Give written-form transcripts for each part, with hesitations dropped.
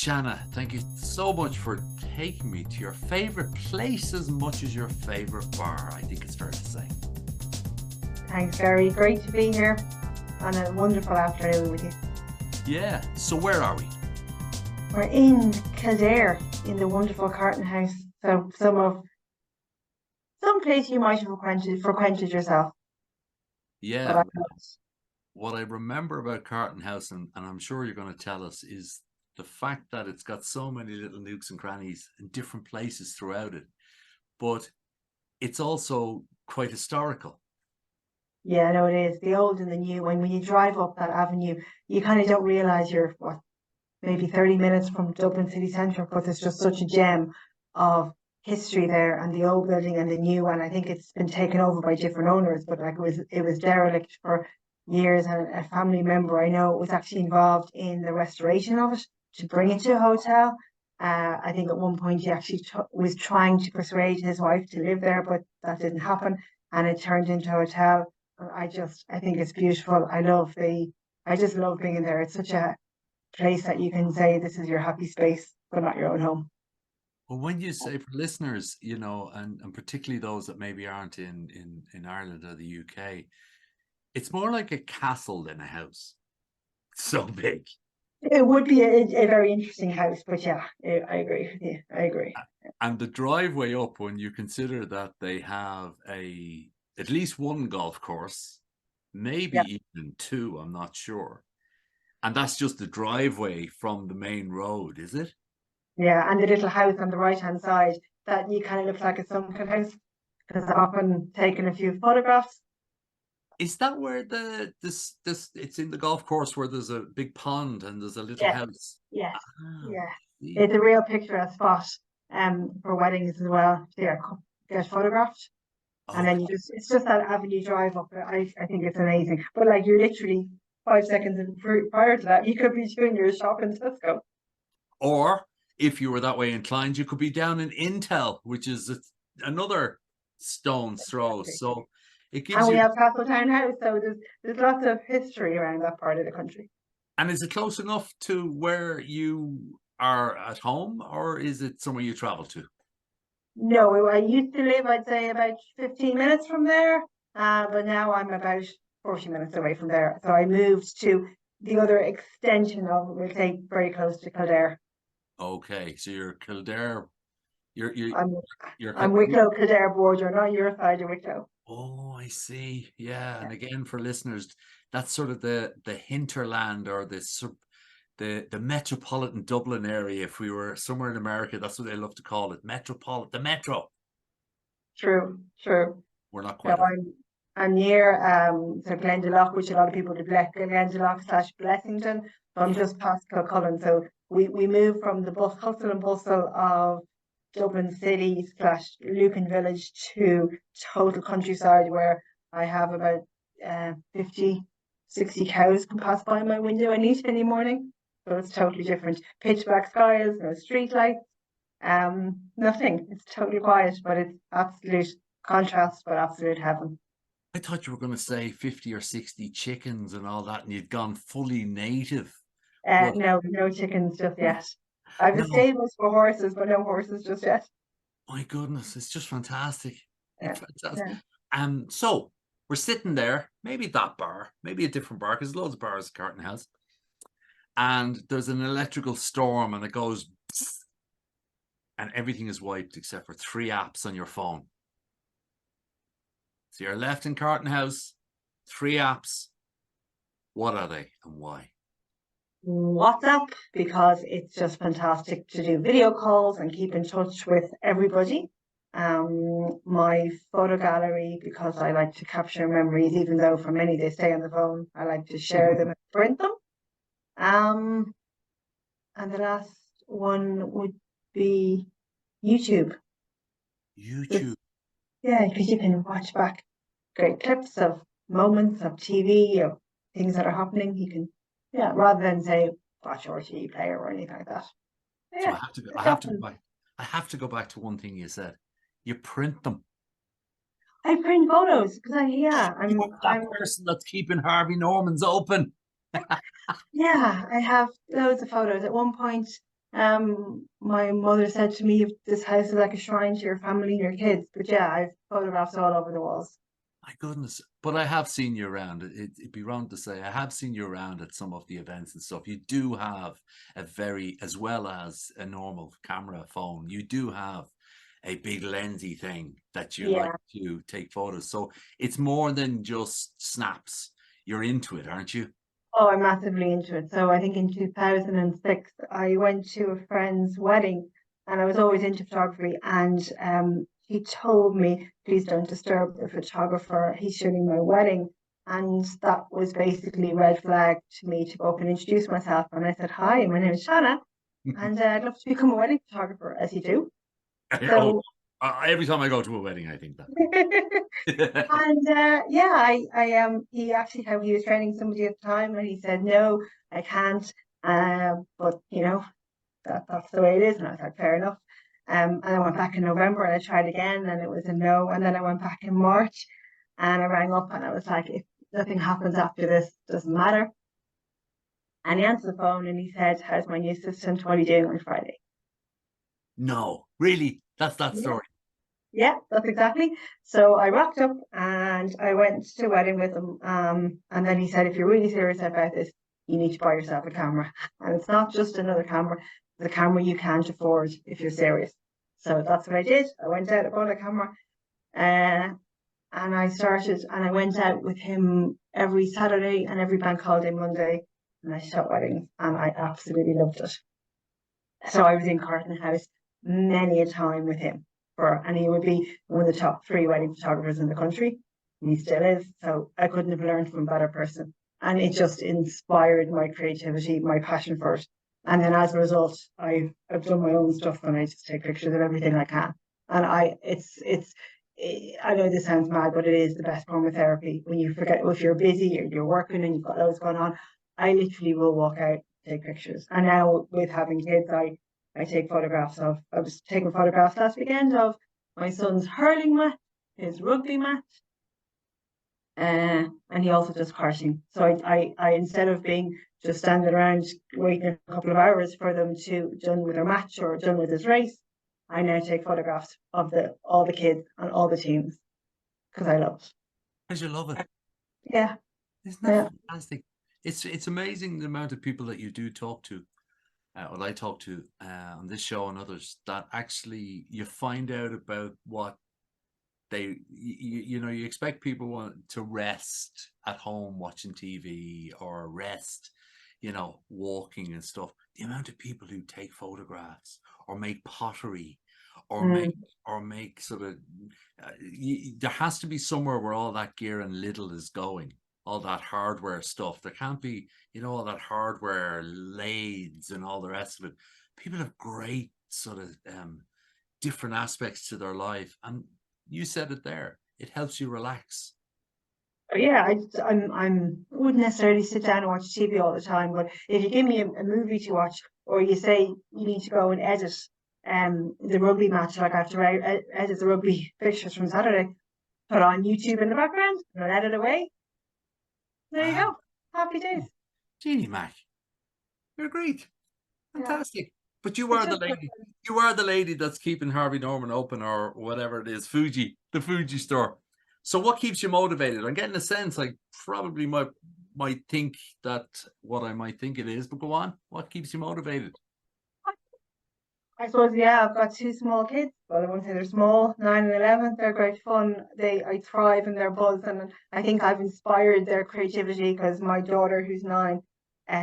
Shana, thank you so much for taking me to your favorite place as much as your favorite bar. I think it's fair to say. Thanks, Garry. Great to be here on a wonderful afternoon with you. Yeah. So where are we? We're in Kildare in the wonderful Carton House. So some place you might have frequented yourself. Yeah. What I remember about Carton House, and I'm sure you're going to tell us, is the fact that it's got so many little nooks and crannies in different places throughout it. But it's also quite historical. Yeah, no, it is. The old and the new. When you drive up that avenue, you kind of don't realise you're, maybe 30 minutes from Dublin city centre, but there's just such a gem of history there, and the old building and the new. And I think it's been taken over by different owners, but like it was derelict for years. And a family member I know was actually involved in the restoration of it to bring it to a hotel. I think at one point he actually was trying to persuade his wife to live there, but that didn't happen, and it turned into a hotel. I think it's beautiful. I just love being there. It's such a place that you can say this is your happy space, but not your own home. Well, when you say, for listeners, and particularly those that maybe aren't in Ireland or the UK, it's more like a castle than a house. It's so big. It would be a very interesting house, but yeah, I agree with you. I agree. And the driveway up, when you consider that they have at least one golf course, maybe even two, I'm not sure. And that's just the driveway from the main road, is it? Yeah, and the little house on the right-hand side that you kind of look like a sunken house, because I've often taken a few photographs. Is that where this it's in the golf course where there's a big pond and there's a little house? Yes. Yeah. It's a real picturesque spot for weddings as well. Yeah, get photographed. And then it's just that avenue drive up. I think it's amazing. But like you're literally 5 seconds prior to that, you could be doing your shop in Tesco. Or if you were that way inclined, you could be down in Intel, which is another stone's throw. So it gives we have Castletown House, so there's lots of history around that part of the country. And is it close enough to where you are at home, or is it somewhere you travel to? No, I used to live, I'd say, about 15 minutes from there, but now I'm about 40 minutes away from there. So I moved to the other extension of, we'll say, very close to Kildare. Okay, so you're Kildare. I'm Wicklow, Kildare border, not your side of Wicklow. Oh, I see. Yeah, and again, for listeners, that's sort of the hinterland, or the metropolitan Dublin area. If we were somewhere in America, that's what they love to call it, the metro. True. We're not quite. So I'm near so Glendalough, which a lot of people do, Glendalough/Blessington. So I'm just past Kilcullen. So we moved from the hustle and bustle of Dublin City / Lucan Village to total countryside, where I have about 50, 60 cows can pass by my window any morning. So it's totally different. Pitch black skies, no street lights, nothing. It's totally quiet, but it's absolute contrast, but absolute heaven. I thought you were going to say 50 or 60 chickens and all that, and you'd gone fully native. No chickens just yet. I have stables for horses, but no horses just yet. My goodness, it's just fantastic. Yeah. Fantastic. So we're sitting there, maybe that bar, maybe a different bar, because loads of bars at Carton House. And there's an electrical storm, and it goes, and everything is wiped except for 3 apps on your phone. So you're left in Carton House, 3 apps. What are they and why? WhatsApp, because it's just fantastic to do video calls and keep in touch with everybody. My photo gallery, because I like to capture memories, even though for many they stay on the phone. I like to share them and print them. And the last one would be YouTube. Yeah, because you can watch back great clips of moments of TV or things that are happening. You can, rather than say watch your TV player or anything like that. Yeah, so I have to go back to one thing you said. You print them. I print photos because I'm that person that's keeping Harvey Norman's open. Yeah, I have loads of photos. At one point, My mother said to me, this house is like a shrine to your family and your kids. But yeah, I've photographs all over the walls. My goodness. But I have seen you around. It'd be wrong to say I have seen you around at some of the events and stuff. You do have a very, as well as a normal camera phone, you do have a big lensy thing that you like Yeah. to take photos. So it's more than just snaps. You're into it, aren't you? Oh, I'm massively into it. So I think in 2006, I went to a friend's wedding and I was always into photography. And he told me, please don't disturb the photographer. He's shooting my wedding. And that was basically red flag to me to go up and introduce myself. And I said, hi, my name is Shana, and I'd love to become a wedding photographer, as you do. Oh, So every time I go to a wedding, I think that. And yeah, he actually how he was training somebody at the time, and he said, "No, I can't." But you know that's the way it is, and I was like, "Fair enough." And I went back in November, and I tried again, and it was a no. And then I went back in March, and I rang up, and I was like, "If nothing happens after this, doesn't matter." And he answered the phone, and he said, "How's my new assistant? What are you doing on Friday?" No, really, that's that Yeah. story. Yeah, that's exactly. So I rocked up and I went to a wedding with him. And then he said, if you're really serious about this, you need to buy yourself a camera. And it's not just another camera, the camera you can't afford if you're serious. So that's what I did. I went out, I bought a camera, uh, and I started, and I went out with him every Saturday and every bank holiday Monday, and I shot weddings, and I absolutely loved it. So I was in Carton House many a time with him and he would be one of the top three wedding photographers in the country. And he still is. So I couldn't have learned from a better person. And it just inspired my creativity, my passion for it. And then as a result, I've done my own stuff and I just take pictures of everything I can. And I know this sounds mad, but it is the best form of therapy. When you forget, if you're busy or you're working and you've got loads going on, I literally will walk out, take pictures. And now with having kids, I take photographs of. I was taking photographs last weekend of my son's hurling match, his rugby match, and he also does karting. So I instead of being just standing around waiting a couple of hours for them to done with their match or done with his race, I now take photographs of the all the kids and all the teams because I love it. Because you love it. Yeah, Isn't that yeah. fantastic? It's amazing the amount of people that you do talk to, what I talk to on this show and others, that actually you find out about what you expect people want to rest at home watching TV or rest, walking and stuff. The amount of people who take photographs or make pottery or make Mm. or make sort of there has to be somewhere where all that gear and little is going, all that hardware stuff. There can't be, all that hardware lathes and all the rest of it. People have great sort of different aspects to their life, and you said it there. It helps you relax. Yeah, I wouldn't necessarily sit down and watch TV all the time, but if you give me a movie to watch, or you say you need to go and edit the rugby match, like I have to edit the rugby fixtures from Saturday, put on YouTube in the background and edit away. There you Wow. go. Happy days. Jeannie Mac, you're great. Yeah. Fantastic. But you It's are the just lady. You are the lady that's keeping Harvey Norman open, or whatever it is, the Fuji store. So what keeps you motivated? I'm getting a sense I probably might think that what I might think it is, but go on. What keeps you motivated? I suppose, yeah, I've got two small kids. Well, I won't say they're small, 9 and 11. They're great fun. I thrive in their buzz, and I think I've inspired their creativity because my daughter, who's 9,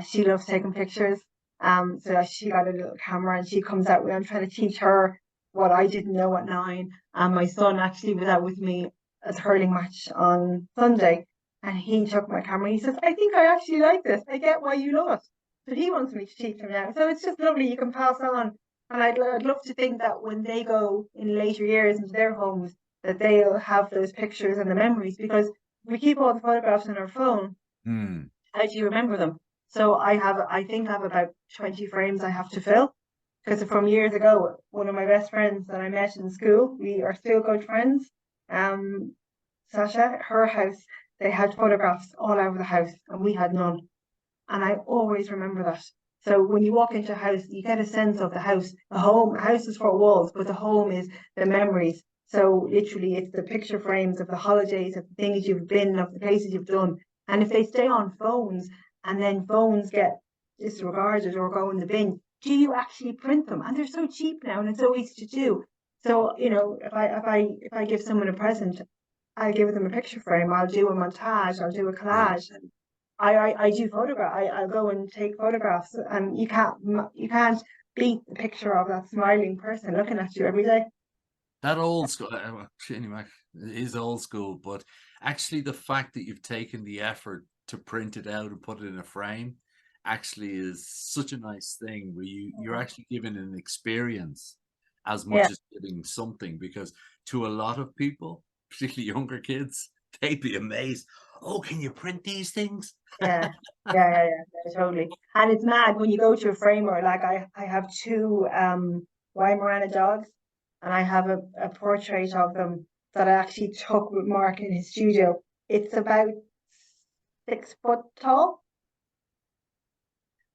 she loves taking pictures. So she got a little camera and she comes out with. I'm trying to teach her what I didn't know at 9. And my son actually was out with me at the hurling match on Sunday, and he took my camera. He says, "I think I actually like this. I get why you love it." So he wants me to teach him now. So it's just lovely. You can pass on, and I'd love to think that when they go in later years into their homes, that they'll have those pictures and the memories because we keep all the photographs in our phone. Hmm. How do you remember them? So I think I have about 20 frames I have to fill because from years ago, one of my best friends that I met in school, we are still good friends. Um, Sasha, her house, they had photographs all over the house and we had none. And I always remember that. So when you walk into a house, you get a sense of the house. A house is 4 walls, but the home is the memories. So literally, it's the picture frames of the holidays, of the things you've been, of the places you've done. And if they stay on phones and then phones get disregarded or go in the bin, do you actually print them? And they're so cheap now, and it's so easy to do. So if I give someone a present, I'll give them a picture frame. I'll do a montage. I'll do a Yeah. collage. I do photograph. I'll go and take photographs, and you can't beat the picture of that smiling person looking at you every day. That old school, anyway, it is old school, but actually the fact that you've taken the effort to print it out and put it in a frame actually is such a nice thing where you're actually giving an experience as Yeah, much as giving something, because to a lot of people, particularly younger kids, they'd be amazed. Oh, can you print these things? yeah, yeah, totally. And it's mad when you go to a framer. Like I have two Weimaraner dogs, and I have a portrait of them that I actually took with Mark in his studio. It's about 6 foot tall.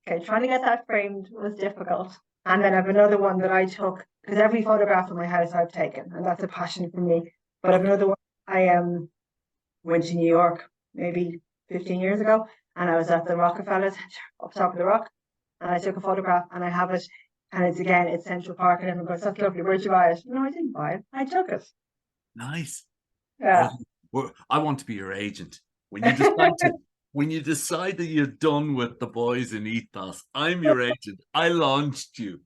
Okay, trying to get that framed was difficult. And then I have another one that I took because every photograph of my house I've taken, and that's a passion for me. But I have Okay. another one. I went to New York maybe 15 years ago, and I was at the Rockefeller Center up top of the rock, and I took a photograph, and I have it, and it's Central Park, and everyone goes, "That's lovely. Where'd you buy it?" No, I didn't buy it. I took it. Nice. Oh, Yeah. I want to be your agent. When you decide to, when you decide that you're done with the boys in Ethos, I'm your agent. I launched you.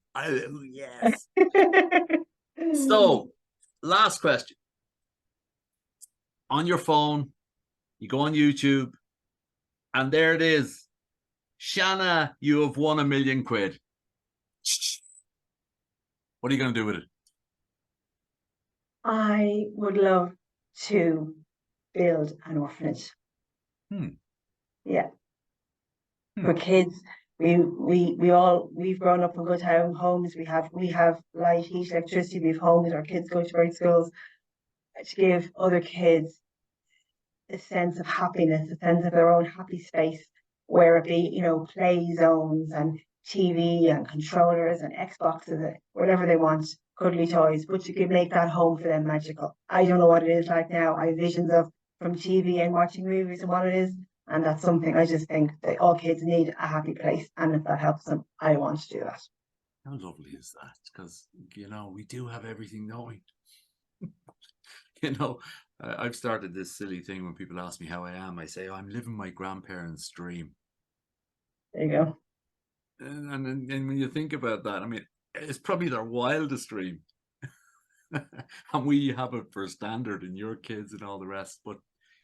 Yes. So, last question. On your phone, you go on YouTube, and there it is. Shana, you have won £1,000,000. What are you going to do with it? I would love to build an orphanage. Hmm. Yeah. Hmm. For kids. We've grown up in good homes. We have light, heat, electricity. We've homes. Our kids go to great schools. To give other kids a sense of happiness, a sense of their own happy space, where it be, play zones and TV and controllers and Xboxes, whatever they want, cuddly toys, but you could make that home for them magical. I don't know what it is like now. I have visions of from TV and watching movies and what it is. And that's something I just think that all kids need a happy place. And if that helps them, I want to do that. How lovely is that? Because, we do have everything going. I've started this silly thing when people ask me how I am. I say, I'm living my grandparents' dream. There you go. And when you think about that, I mean, it's probably their wildest dream. And we have it for a standard in your kids and all the rest. But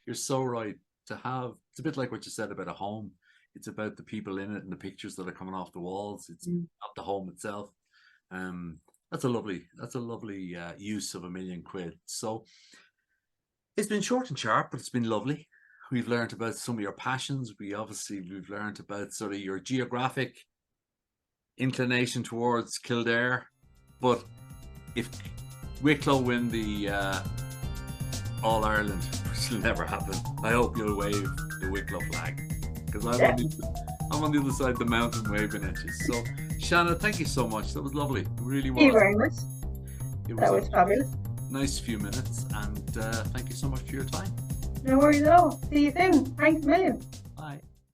you're so right to have, it's a bit like what you said about a home. It's about the people in it and the pictures that are coming off the walls. It's not the home itself. That's a lovely use of £1,000,000. So it's been short and sharp, but it's been lovely. We've learned about some of your passions. We've learned about sort of your geographic inclination towards Kildare. But if Wicklow win the All Ireland, which will never happen, I hope you'll wave the Wicklow flag, because I'm on the other side of the mountain waving at you. So, Shana, thank you so much. That was lovely. It really was. Thank you very much. That was a fabulous. nice few minutes, and thank you so much for your time. No worries at all. See you soon. Thanks a million.